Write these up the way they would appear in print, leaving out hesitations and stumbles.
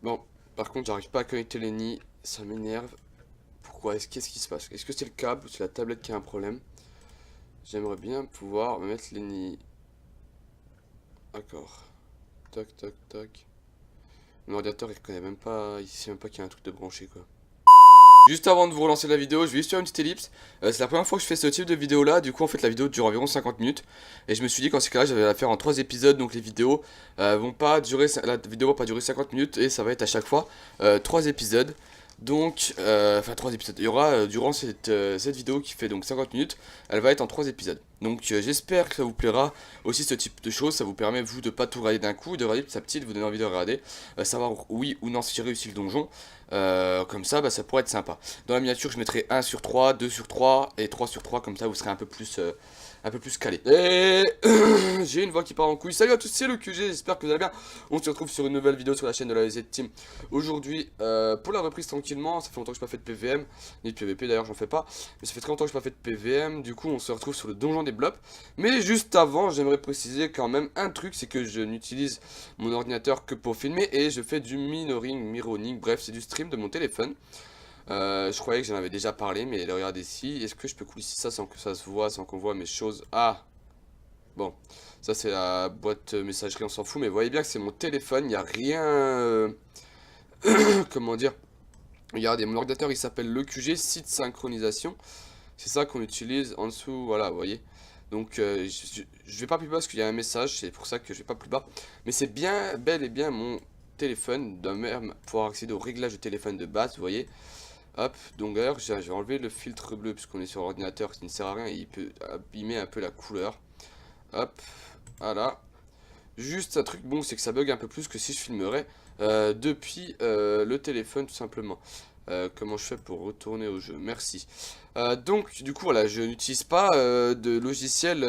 Bon, par contre, j'arrive pas à connecter les nids, ça m'énerve. Pourquoi? Qu'est-ce qui se passe? Est-ce que c'est le câble ou c'est la tablette qui a un problème? J'aimerais bien pouvoir me mettre les nids. D'accord. Tac, tac, tac. Mon ordinateur, il reconnaît même pas, il sait même pas qu'il y a un truc de branché, quoi. Juste avant de vous relancer la vidéo, je vais juste faire une petite ellipse. C'est la première fois que je fais ce type de vidéo là. Du coup, en fait, la vidéo dure environ 50 minutes. Et je me suis dit qu'en ce cas-là, j'allais la faire en 3 épisodes. Donc, les vidéos vont pas durer, la vidéo va pas durer 50 minutes. Et ça va être à chaque fois 3 épisodes. Donc, enfin 3 épisodes. Il y aura durant cette vidéo qui fait donc 50 minutes, elle va être en 3 épisodes. Donc j'espère que ça vous plaira aussi ce type de choses. Ça vous permet vous de pas tout regarder d'un coup, de regarder petit à petit, de vous donner envie de regarder, savoir oui ou non si j'ai réussi le donjon. Comme ça, bah, ça pourrait être sympa. Dans la miniature, je mettrai 1/3, 2/3 et 3/3. Comme ça, vous serez un peu plus calé. Et j'ai une voix qui part en couille. Salut à tous, c'est le QG, j'espère que vous allez bien. On se retrouve sur une nouvelle vidéo sur la chaîne de la Z Team. Aujourd'hui, pour la reprise tranquillement, ça fait longtemps que je n'ai pas fait de PVM, ni de PVP d'ailleurs, j'en fais pas. Mais ça fait très longtemps que je n'ai pas fait de PVM, du coup on se retrouve sur le donjon des blops. Mais juste avant, j'aimerais préciser quand même un truc, c'est que je n'utilise mon ordinateur que pour filmer et je fais du mirroring, bref, c'est du stream de mon téléphone. Je croyais que j'en avais déjà parlé, mais regardez ici, est-ce que je peux coulisser ça sans que ça se voit, sans qu'on voit mes choses? Ah, bon, ça c'est la boîte messagerie, on s'en fout, mais vous voyez bien que c'est mon téléphone, il n'y a rien, comment dire, regardez, mon ordinateur il s'appelle le QG, site synchronisation, c'est ça qu'on utilise en dessous, voilà, vous voyez. Donc je vais pas plus bas parce qu'il y a un message, c'est pour ça que je vais pas plus bas, mais c'est bien, bel et bien mon téléphone, de même pouvoir accéder au réglage de téléphone de base, vous voyez. Hop, donc d'ailleurs je vais enlever le filtre bleu puisqu'on est sur l'ordinateur qui ne sert à rien et il peut abîmer un peu la couleur. Hop, voilà. Juste un truc bon, c'est que ça bug un peu plus que si je filmerais depuis le téléphone tout simplement. Comment je fais pour retourner au jeu? Merci. Donc du coup voilà, je n'utilise pas de logiciel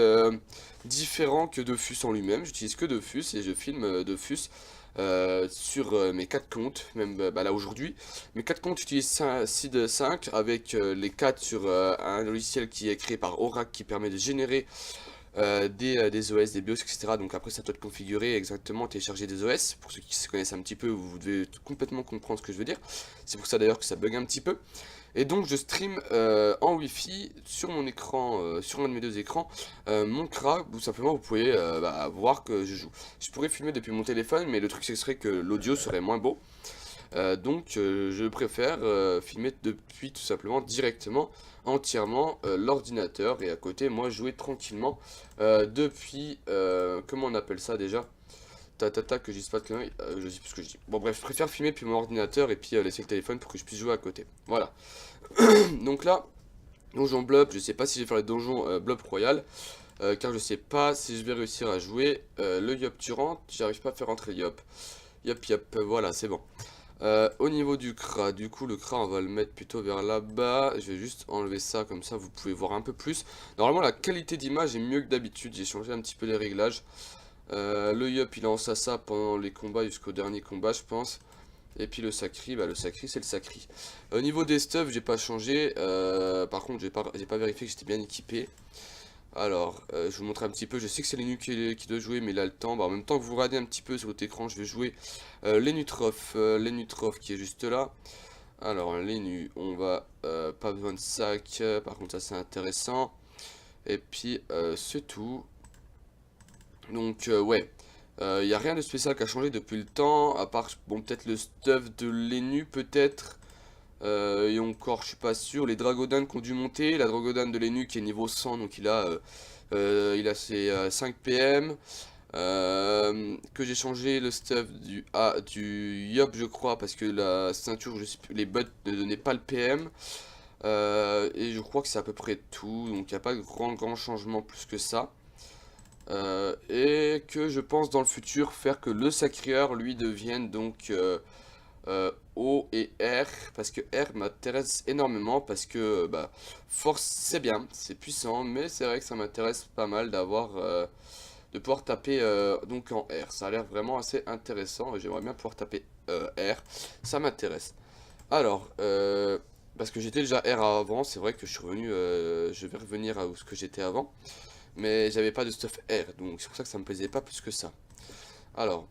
différent que Dofus en lui-même. J'utilise que Dofus et je filme Dofus sur mes 4 comptes, même bah, là aujourd'hui. Mes 4 comptes utilisent Seed 5 avec les 4 sur un logiciel qui est créé par Oracle qui permet de générer des OS, des BIOS, etc. Donc après, ça doit être configuré exactement, télécharger des OS. Pour ceux qui se connaissent un petit peu, vous devez complètement comprendre ce que je veux dire. C'est pour ça d'ailleurs que ça bug un petit peu. Et donc je stream en Wi-Fi sur mon écran, sur un de mes deux écrans, mon CRA, où simplement vous pouvez bah, voir que je joue. Je pourrais filmer depuis mon téléphone, mais le truc ce serait que l'audio serait moins beau. Donc je préfère filmer depuis tout simplement directement entièrement l'ordinateur et à côté moi jouer tranquillement depuis comment on appelle ça déjà, ta que je dise pas de conneries, je sais plus ce que je dis. Bon bref, je préfère filmer depuis mon ordinateur et puis laisser le téléphone pour que je puisse jouer à côté. Voilà. Donc là, donjon blob, je sais pas si je vais faire les donjons blob royal. Car je sais pas si je vais réussir à jouer le Yop Turant, j'arrive pas à faire rentrer Yop. Yop, voilà, c'est bon. Au niveau du CRA, du coup le CRA on va le mettre plutôt vers là-bas. Je vais juste enlever ça comme ça vous pouvez voir un peu plus. Normalement la qualité d'image est mieux que d'habitude, j'ai changé un petit peu les réglages. Le Yup il est en Sasa pendant les combats jusqu'au dernier combat je pense. Et puis le Sacri, bah le Sacri c'est le Sacri. Au niveau des stuffs j'ai pas changé, par contre j'ai pas vérifié que j'étais bien équipé. Alors, je vous montre un petit peu, je sais que c'est les nus qui doit jouer, mais là le temps, bah, en même temps que vous regardez un petit peu sur votre écran, je vais jouer les Nutrof qui est juste là. Alors, les nus, on va, pas besoin de sac, par contre ça c'est intéressant. Et puis, c'est tout. Donc, ouais, il n'y a rien de spécial qui a changé depuis le temps, à part, bon, peut-être le stuff de l'Enu, peut-être. Et encore, je suis pas sûr. Les Dragodans qui ont dû monter. La Dragodan de l'Enu qui est niveau 100, donc il a ses 5 PM. Que j'ai changé le stuff du Yop, je crois, parce que la ceinture, je sais plus, les bottes ne donnaient pas le PM. Et je crois que c'est à peu près tout. Donc il n'y a pas de grand changement plus que ça. Et que je pense dans le futur faire que le Sacrieur lui devienne donc O et R, parce que R m'intéresse énormément, parce que bah, force c'est bien, c'est puissant, mais c'est vrai que ça m'intéresse pas mal d'avoir de pouvoir taper donc en R. Ça a l'air vraiment assez intéressant et j'aimerais bien pouvoir taper R, ça m'intéresse. Alors, parce que j'étais déjà R avant, c'est vrai que je suis revenu, je vais revenir à ce que j'étais avant, mais j'avais pas de stuff R, donc c'est pour ça que ça me plaisait pas plus que ça. Alors,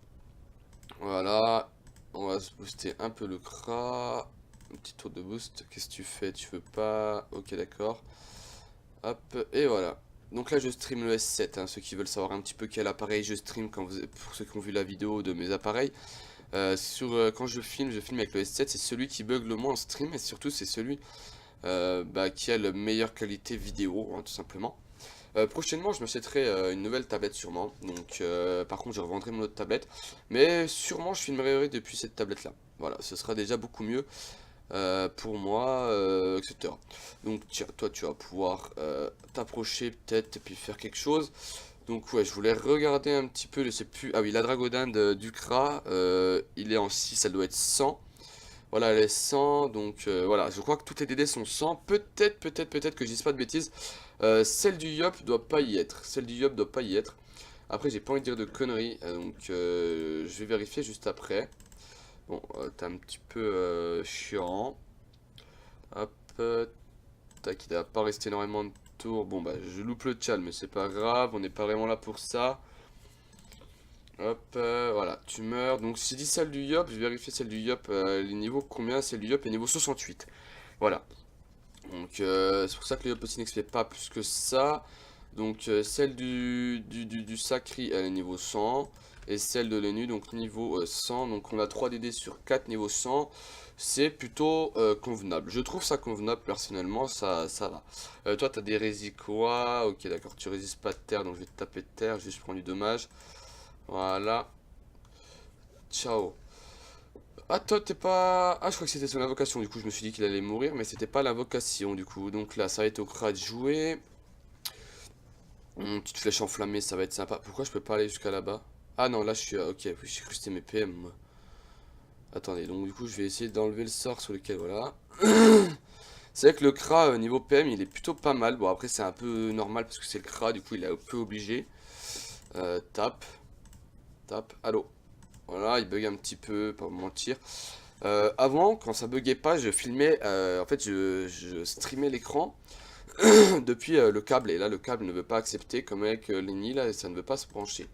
voilà, va se booster un peu le CRA. Un petit tour de boost. Qu'est-ce que tu fais? Tu veux pas? Ok, d'accord. Hop, et voilà. Donc là, je stream le S7. Hein, ceux qui veulent savoir un petit peu quel appareil je stream, pour ceux qui ont vu la vidéo de mes appareils. Quand je filme avec le S7. C'est celui qui bug le moins en stream. Et surtout, c'est celui qui a la meilleure qualité vidéo, hein, tout simplement. Prochainement, je m'achèterai une nouvelle tablette sûrement. Donc, par contre, je revendrai mon autre tablette. Mais sûrement, je filmerai depuis cette tablette-là. Voilà, ce sera déjà beaucoup mieux pour moi, etc. Donc, tiens, toi, tu vas pouvoir t'approcher peut-être et puis faire quelque chose. Donc, ouais, je voulais regarder un petit peu, je sais plus. Ah oui, la Dragodinde du CRA, il est en 6, elle doit être 100. Voilà, elle est 100, donc voilà, je crois que toutes les DD sont 100, peut-être que je dise pas de bêtises. Celle du Yop doit pas y être, Après, j'ai pas envie de dire de conneries, donc je vais vérifier juste après. Bon, t'es un petit peu chiant. Hop, tac, il va pas rester énormément de tours. Bon, bah, je loupe le tchal, mais c'est pas grave, on n'est pas vraiment là pour ça. Hop, voilà, tu meurs. Donc, si je dis celle du Yop, je vais vérifier celle du Yop. Les niveaux combien? Celle du Yop est niveau 68. Voilà. Donc, c'est pour ça que le Yop aussi n'expire pas plus que ça. Donc, celle du Sacri, elle est niveau 100. Et celle de l'Enu, donc niveau 100. Donc, on a 3 DD sur 4 niveau 100. C'est plutôt convenable. Je trouve ça convenable, personnellement, ça va. Toi, t'as des résis quoi? Ok, d'accord, tu résistes pas de terre, donc je vais te taper de terre, juste prendre du dommage. Voilà. Ciao. Ah, toi, t'es pas... Ah, je crois que c'était son invocation, du coup, je me suis dit qu'il allait mourir, mais c'était pas l'invocation, du coup. Donc là, ça va être au CRA de jouer. Petite flèche enflammée, ça va être sympa. Pourquoi je peux pas aller jusqu'à là-bas? Ah non, là, je suis... Ok, oui, j'ai cru que c'était mes PM, moi. Attendez, donc du coup, je vais essayer d'enlever le sort sur lequel, voilà. C'est vrai que le CRA, niveau PM, il est plutôt pas mal. Bon, après, c'est un peu normal, parce que c'est le CRA, du coup, il est un peu obligé. Tape. Tape. Allô. Voilà, il bug un petit peu, pas vous mentir. Avant, quand ça buguait pas, je filmais, en fait, je streamais l'écran depuis le câble. Et là, le câble ne veut pas accepter, comme avec l'ENI, là, ça ne veut pas se brancher.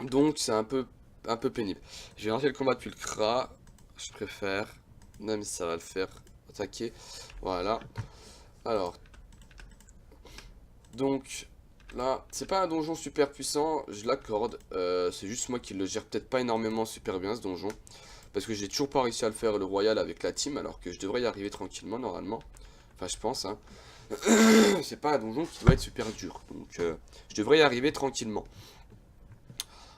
Donc, c'est un peu pénible. Je vais lancer le combat depuis le CRA, je préfère. Non, mais ça va le faire. Attaquer. Voilà. Alors. Donc, là, c'est pas un donjon super puissant, je l'accorde. C'est juste moi qui le gère peut-être pas énormément super bien, ce donjon. Parce que j'ai toujours pas réussi à le faire le royal avec la team, alors que je devrais y arriver tranquillement normalement. Enfin, je pense, hein. C'est pas un donjon qui doit être super dur. Donc, je devrais y arriver tranquillement.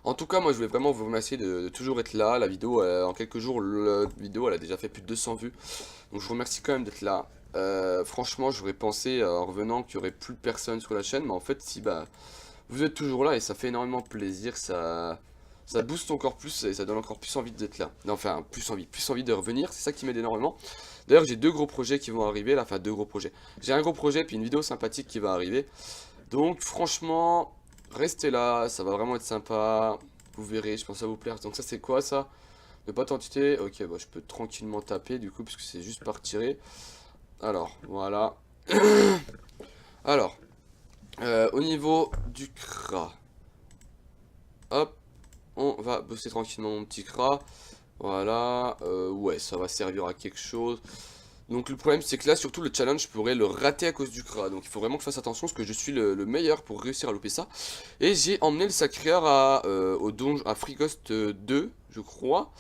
En tout cas, moi, je voulais vraiment vous remercier de toujours être là. La vidéo, en quelques jours, la vidéo, elle a déjà fait plus de 200 vues. Donc, je vous remercie quand même d'être là. Franchement, j'aurais pensé, en revenant, qu'il y aurait plus personne sur la chaîne. Mais en fait, si, bah, vous êtes toujours là et ça fait énormément plaisir. Ça booste encore plus et ça donne encore plus envie d'être là. Non, enfin, plus envie de revenir. C'est ça qui m'aide énormément. D'ailleurs, j'ai 2 gros projets qui vont arriver là. Enfin, 2 gros projets. J'ai un gros projet puis une vidéo sympathique qui va arriver. Donc, franchement, restez là. Ça va vraiment être sympa. Vous verrez, je pense que ça va vous plaire. Donc, ça, c'est quoi ça? Ne pas t'entité. Ok, bah, je peux tranquillement taper du coup, puisque c'est juste par tirer. Alors, voilà. Alors, au niveau du CRA. Hop. On va bosser tranquillement mon petit CRA. Voilà. Ouais, ça va servir à quelque chose. Donc le problème c'est que là surtout le challenge je pourrais le rater à cause du CRA. Donc il faut vraiment que je fasse attention parce que je suis le meilleur pour réussir à louper ça. Et j'ai emmené le sacréeur au donjon à Frigost 2 je crois.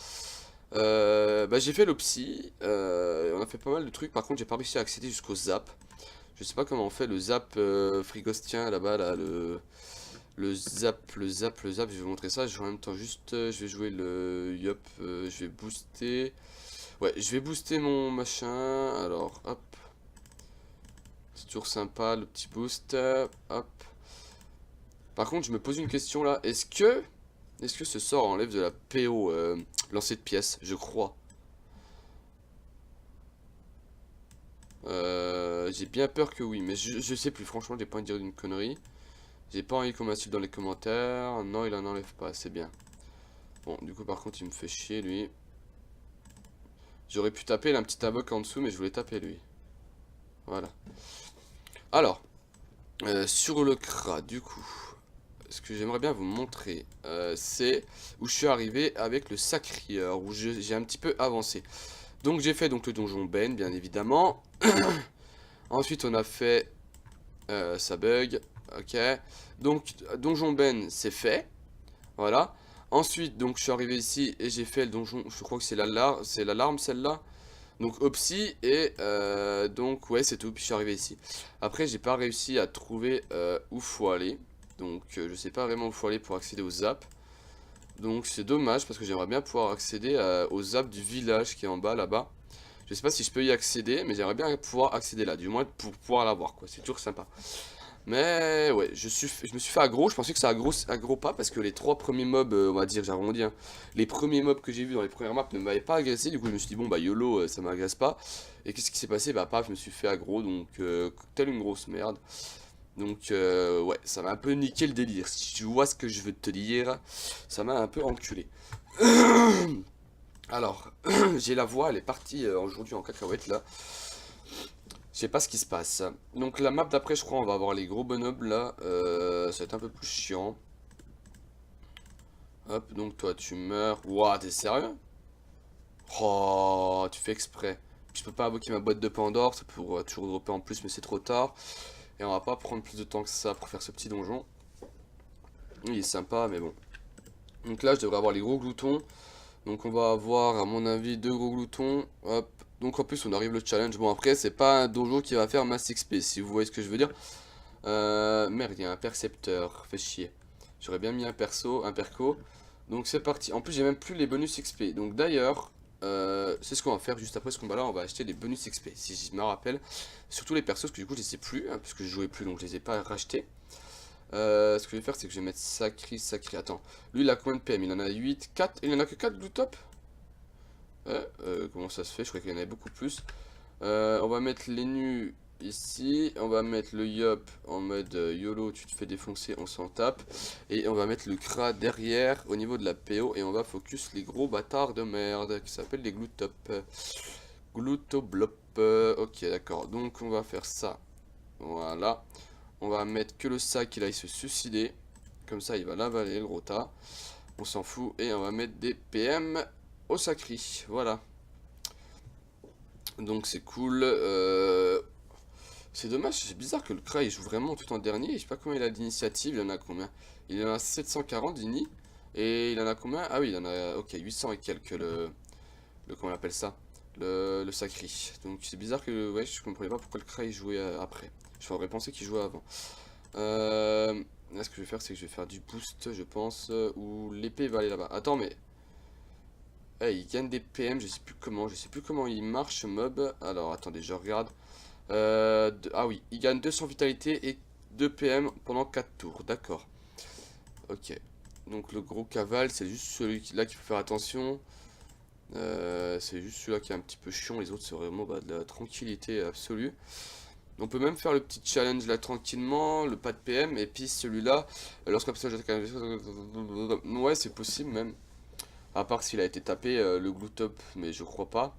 Bah, j'ai fait l'opsie. On a fait pas mal de trucs. Par contre j'ai pas réussi à accéder jusqu'au zap. Je sais pas comment on fait le zap frigostien là-bas là, le zap, je vais vous montrer ça. En même temps juste je vais jouer le yop, je vais booster. Ouais, je vais booster mon machin. Alors, hop. C'est toujours sympa, le petit boost. Hop. Par contre, je me pose une question là. Est-ce que ce sort enlève de la PO lancer de pièces? Je crois. J'ai bien peur que oui, mais je sais plus. Franchement, j'ai pas envie de dire une connerie. J'ai pas envie qu'on m'insulte dans les commentaires. Non, il en enlève pas, c'est bien. Bon, du coup, par contre, il me fait chier lui. J'aurais pu taper un petit invoque en dessous, mais je voulais taper lui. Voilà. Alors, sur le CRA, du coup. ce que j'aimerais bien vous montrer, c'est où je suis arrivé avec le Sacrieur, où j'ai un petit peu avancé. Donc j'ai fait donc le donjon Ben, bien évidemment. Ensuite on a fait ça bug, ok. Donc donjon Ben c'est fait, voilà. Ensuite donc je suis arrivé ici et j'ai fait le donjon, je crois que c'est l'alarme celle-là. Donc Opsy et donc ouais c'est tout, puis je suis arrivé ici. Après j'ai pas réussi à trouver où faut aller. Donc je sais pas vraiment où faut aller pour accéder aux apps. Donc c'est dommage parce que j'aimerais bien pouvoir accéder aux apps du village qui est en bas là-bas. Je sais pas si je peux y accéder, mais j'aimerais bien pouvoir accéder là, du moins pour pouvoir l'avoir quoi, c'est toujours sympa. Mais ouais, je me suis fait aggro, je pensais que ça aggro pas parce que les 3 premiers mobs, on va dire, j'arrondis, hein, les premiers mobs que j'ai vus dans les premières maps ne m'avaient pas agressé, du coup je me suis dit bon bah YOLO, ça m'agresse pas. Et qu'est-ce qui s'est passé? Bah paf, je me suis fait aggro, donc telle une grosse merde. Donc ouais, ça m'a un peu niqué le délire, si tu vois ce que je veux te dire, ça m'a un peu enculé. Alors, j'ai la voix, elle est partie aujourd'hui en cacahuète là. Je sais pas ce qui se passe. Donc la map d'après, je crois, on va avoir les gros bonhommes là. Ça va être un peu plus chiant. Hop, donc toi tu meurs. Ouah, t'es sérieux? Oh, tu fais exprès. Je peux pas invoquer ma boîte de Pandore, ça pourrait toujours dropper en plus, mais c'est trop tard. Et on va pas prendre plus de temps que ça pour faire ce petit donjon. Il est sympa, mais bon. Donc là, je devrais avoir les gros gloutons. Donc on va avoir, à mon avis, 2 gros gloutons. Hop. Donc en plus, on arrive le challenge. Bon, après, c'est pas un donjon qui va faire masse XP, si vous voyez ce que je veux dire. Merde, il y a un percepteur. Fait chier. J'aurais bien mis un perso, un perco. Donc c'est parti. En plus, j'ai même plus les bonus XP. Donc d'ailleurs, c'est ce qu'on va faire juste après ce combat-là. On va acheter les bonus XP, si je me rappelle. Surtout les persos, parce que du coup, je les ai plus. Hein, parce que je jouais plus, donc je les ai pas rachetés. Ce que je vais faire, c'est que je vais mettre sacré. Attends, lui, il a combien de PM? Il en a 8, 4. Il en a que 4 blue top. Comment ça se fait? Je croyais qu'il y en avait beaucoup plus. On va mettre les nus ici. On va mettre le yop en mode YOLO, tu te fais défoncer, on s'en tape. Et on va mettre le Kra derrière au niveau de la PO. Et on va focus les gros bâtards de merde qui s'appellent les gloutop. Gloutoblop. Ok, d'accord. Donc on va faire ça. Voilà. On va mettre que le sac, il aille se suicider. Comme ça, il va l'avaler, le gros tas. On s'en fout. Et on va mettre des PM au sacri. Voilà. Donc c'est cool. C'est dommage, c'est bizarre que le Kra il joue vraiment tout en dernier. Je sais pas combien il a d'initiative. Il en a combien? Il en a 740 d'ini. Et il en a combien? Ah oui, il en a. Ok, 800 et quelques. Comment on appelle ça? Le sacri. Donc c'est bizarre que. Ouais, je comprenais pas pourquoi le Kra il jouait après. J'aurais pensé qu'il jouait avant. Là, ce que je vais faire, c'est que je vais faire du boost, je pense. Où l'épée va aller là-bas. Attends, mais. Eh, il gagne des PM, je sais plus comment. Je sais plus comment il marche, ce mob. Alors, attendez, je regarde. Ah oui, il gagne 200 vitalité et 2 PM pendant 4 tours. D'accord. Ok. Donc, le gros cavale, c'est juste celui-là qu'il faut faire attention. C'est juste celui-là qui est un petit peu chiant. Les autres, c'est vraiment de la tranquillité absolue. On peut même faire le petit challenge là tranquillement, le pas de PM, et puis celui-là, lorsqu'un personnage attaque un... Ouais, c'est possible même. À part s'il a été tapé, le glue top, mais je crois pas.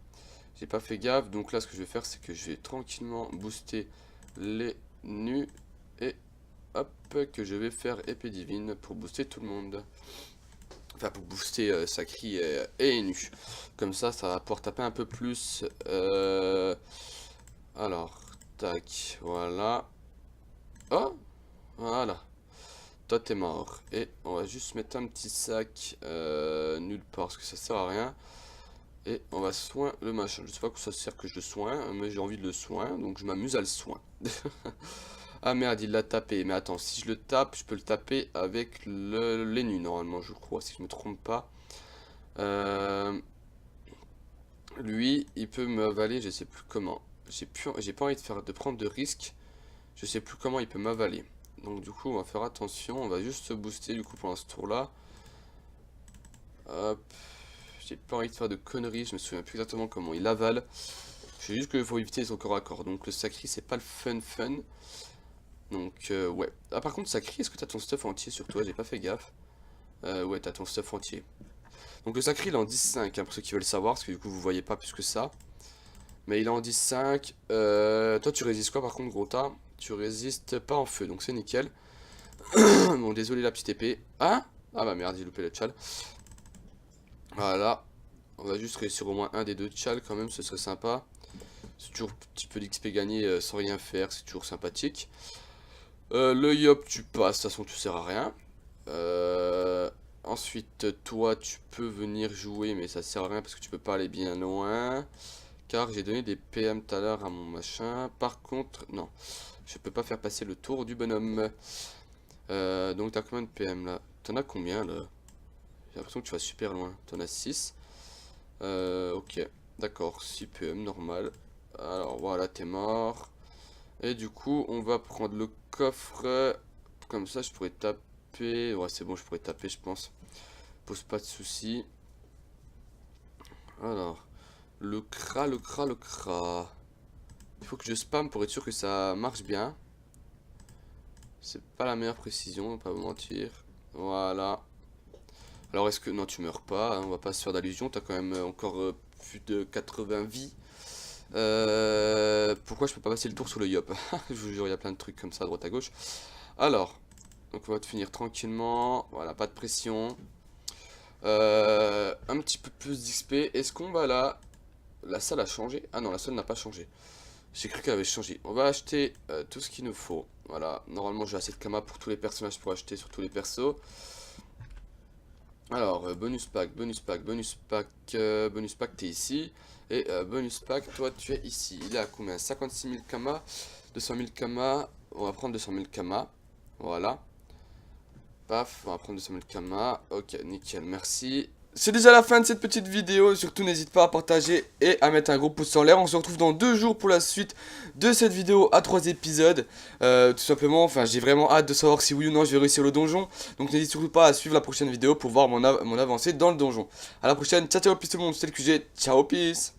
J'ai pas fait gaffe, donc là ce que je vais faire, c'est que je vais tranquillement booster les nus. Et hop, que je vais faire épée divine pour booster tout le monde. Enfin, pour booster Sacri et nu. Comme ça va pouvoir taper un peu plus. Alors... Tac, voilà. Oh, voilà. Toi, t'es mort. Et on va juste mettre un petit sac nulle part, parce que ça sert à rien. Et on va soin le machin. Je sais pas que ça sert que je le soigne, mais j'ai envie de le soin, donc je m'amuse à le soin. Ah merde, il l'a tapé. Mais attends, si je le tape, je peux le taper avec les nus, normalement, je crois, si je me trompe pas. Lui, il peut me avaler, je sais plus comment. J'ai pas envie de prendre de risques. Je sais plus comment il peut m'avaler. Donc du coup on va faire attention. On va juste se booster du coup pendant ce tour là. Hop. J'ai pas envie de faire de conneries. Je me souviens plus exactement comment il avale. Je sais juste qu'il faut éviter son corps à corps. Donc le sacri c'est pas le fun. Donc ouais. Ah par contre sacri, est-ce que t'as ton stuff entier sur toi? J'ai pas fait gaffe. Ouais, t'as ton stuff entier. Donc le sacri il est en 10-5 hein, pour ceux qui veulent savoir. Parce que du coup vous voyez pas plus que ça. Mais il est en 10-5. Toi tu résistes quoi par contre gros tas? Tu résistes pas en feu, donc c'est nickel. Bon, désolé la petite épée. Ah, ah bah merde, j'ai loupé le tchal. Voilà. On va juste réussir au moins un des deux tchals quand même, ce serait sympa. C'est toujours un petit peu d'XP gagné sans rien faire, c'est toujours sympathique. Le yop, tu passes, de toute façon tu sers à rien. Ensuite, toi, tu peux venir jouer, mais ça sert à rien parce que tu peux pas aller bien loin. Car j'ai donné des PM tout à l'heure à mon machin. Par contre, non, je peux pas faire passer le tour du bonhomme. Donc t'as combien de PM là? T'en as combien là? J'ai l'impression que tu vas super loin. T'en as 6. Ok, d'accord, 6 PM, normal. Alors voilà, t'es mort. Et du coup, on va prendre le coffre. Comme ça, je pourrais taper. Ouais, c'est bon, je pourrais taper, je pense. Pose pas de soucis. Alors, le cra, le cra, le cra. Il faut que je spam pour être sûr que ça marche bien. C'est pas la meilleure précision, on va pas vous mentir. Voilà. Alors, est-ce que... Non, tu meurs pas, hein, on va pas se faire d'allusion. T'as quand même encore plus de 80 vies. Pourquoi je peux pas passer le tour sur le yop? Je vous jure, il y a plein de trucs comme ça à droite à gauche. Alors, donc on va te finir tranquillement. Voilà, pas de pression. Un petit peu plus d'XP. Est-ce qu'on va là? La salle a changé? Ah non, la salle n'a pas changé. J'ai cru qu'elle avait changé. On va acheter tout ce qu'il nous faut. Voilà, normalement j'ai assez de kama pour tous les personnages pour acheter sur tous les persos. Alors, bonus pack, bonus pack, bonus pack, t'es ici. Et bonus pack, toi tu es ici. Il est à combien? 56 000 kama, 200 000 kama. On va prendre 200 000 kama. Voilà. Paf, on va prendre 200 000 kama. Ok, nickel, merci. C'est déjà la fin de cette petite vidéo. Surtout, n'hésite pas à partager et à mettre un gros pouce en l'air. On se retrouve dans 2 jours pour la suite de cette vidéo à 3 épisodes. Tout simplement, enfin, j'ai vraiment hâte de savoir si oui ou non je vais réussir le donjon. Donc, n'hésite surtout pas à suivre la prochaine vidéo pour voir mon avancée dans le donjon. À la prochaine. Ciao, ciao, peace tout le monde. C'était le QG. Ciao, peace.